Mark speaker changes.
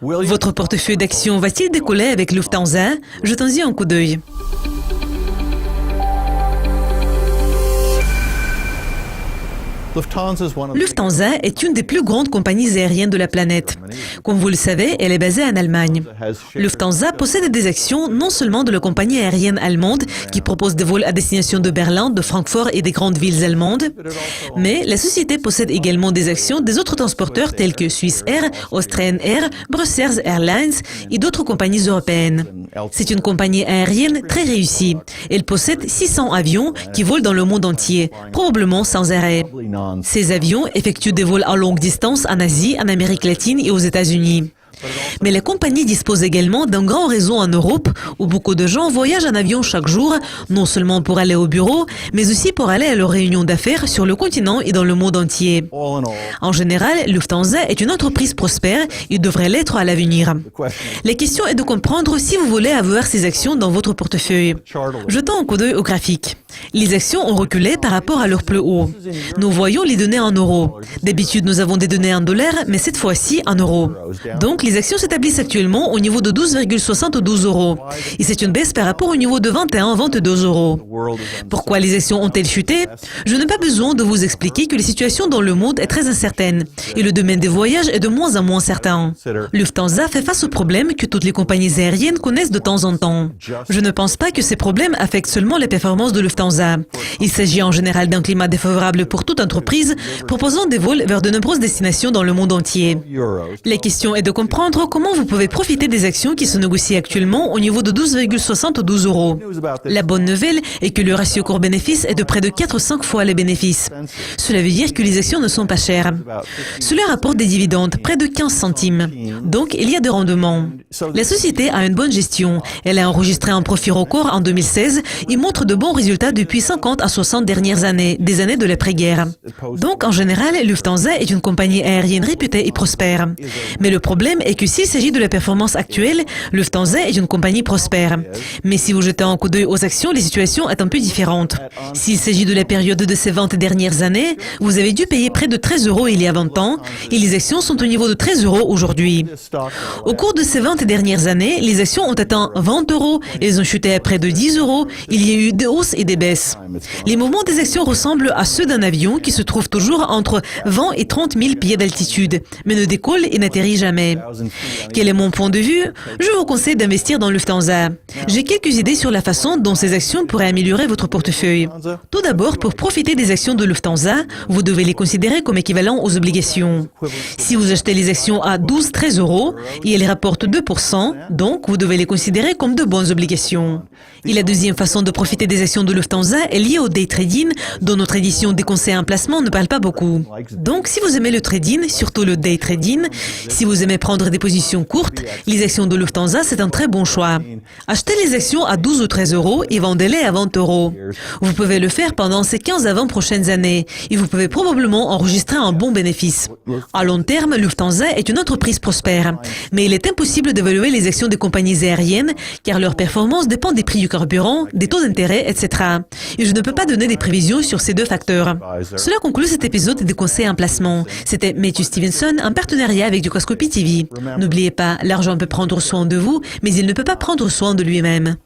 Speaker 1: Votre portefeuille d'actions va-t-il décoller avec Lufthansa? Jetons-y un coup d'œil. Lufthansa est une des plus grandes compagnies aériennes de la planète. Comme vous le savez, elle est basée en Allemagne. Lufthansa possède des actions non seulement de la compagnie aérienne allemande qui propose des vols à destination de Berlin, de Francfort et des grandes villes allemandes, mais la société possède également des actions des autres transporteurs tels que Swiss Air, Austrian Air, Brussels Airlines et d'autres compagnies européennes. C'est une compagnie aérienne très réussie. Elle possède 600 avions qui volent dans le monde entier, probablement sans arrêt. Ces avions effectuent des vols à longue distance en Asie, en Amérique latine et aux États-Unis. Mais la compagnie dispose également d'un grand réseau en Europe où beaucoup de gens voyagent en avion chaque jour, non seulement pour aller au bureau, mais aussi pour aller à leurs réunions d'affaires sur le continent et dans le monde entier. En général, Lufthansa est une entreprise prospère et devrait l'être à l'avenir. La question est de comprendre si vous voulez avoir ces actions dans votre portefeuille. Jetons un coup d'œil au graphique. Les actions ont reculé par rapport à leur plus haut. Nous voyons les données en euros. D'habitude, nous avons des données en dollars, mais cette fois-ci en euros. Donc, les actions s'établissent actuellement au niveau de 12,72 euros. Et c'est une baisse par rapport au niveau de 21,22 euros. Pourquoi les actions ont-elles chuté? Je n'ai pas besoin de vous expliquer que la situation dans le monde est très incertaine et le domaine des voyages est de moins en moins certain. Lufthansa fait face aux problèmes que toutes les compagnies aériennes connaissent de temps en temps. Je ne pense pas que ces problèmes affectent seulement les performances de Lufthansa. Il s'agit en général d'un climat défavorable pour toute entreprise proposant des vols vers de nombreuses destinations dans le monde entier. La question est de comprendre comment vous pouvez profiter des actions qui se négocient actuellement au niveau de 12,72 euros. La bonne nouvelle est que le ratio cours-bénéfice est de près de 4-5 fois les bénéfices. Cela veut dire que les actions ne sont pas chères. Cela rapporte des dividendes, près de 15 centimes. Donc, il y a des rendements. La société a une bonne gestion. Elle a enregistré un profit record en 2016 et montre de bons résultats depuis 50 à 60 dernières années, des années de l'après-guerre. Donc, en général, Lufthansa est une compagnie aérienne réputée et prospère. Mais le problème est que s'il s'agit de la performance actuelle, Lufthansa est une compagnie prospère. Mais si vous jetez un coup d'œil aux actions, la situation est un peu différente. S'il s'agit de la période de ces 20 dernières années, vous avez dû payer près de 13 euros il y a 20 ans et les actions sont au niveau de 13 euros aujourd'hui. Au cours de ces 20 dernières années, les actions ont atteint 20 euros, elles ont chuté à près de 10 euros, il y a eu des hausses et des baisses. Les mouvements des actions ressemblent à ceux d'un avion qui se trouve toujours entre 20 et 30 000 pieds d'altitude, mais ne décolle et n'atterrit jamais. Quel est mon point de vue? Je vous conseille d'investir dans Lufthansa. J'ai quelques idées sur la façon dont ces actions pourraient améliorer votre portefeuille. Tout d'abord, pour profiter des actions de Lufthansa, vous devez les considérer comme équivalents aux obligations. Si vous achetez les actions à 12-13 euros et elles rapportent 2%, donc vous devez les considérer comme de bonnes obligations. Et la deuxième façon de profiter des actions de Lufthansa est liée au day trading, dont notre édition des conseils en placement ne parle pas beaucoup. Donc, si vous aimez le trading, surtout le day trading, si vous aimez prendre des positions courtes, les actions de Lufthansa, c'est un très bon choix. Achetez les actions à 12 ou 13 euros et vendez-les à 20 euros. Vous pouvez le faire pendant ces 15 à 20 prochaines années et vous pouvez probablement enregistrer un bon bénéfice. À long terme, Lufthansa est une entreprise prospère, mais il est impossible d'évaluer les actions des compagnies aériennes car leur performance dépend des prix du carburant, des taux d'intérêt, etc. Et je ne peux pas donner des prévisions sur ces deux facteurs. Cela conclut cet épisode des conseils en placement. C'était Matthew Stevenson en partenariat avec Ducascopy TV. N'oubliez pas, l'argent peut prendre soin de vous, mais il ne peut pas prendre soin de lui-même.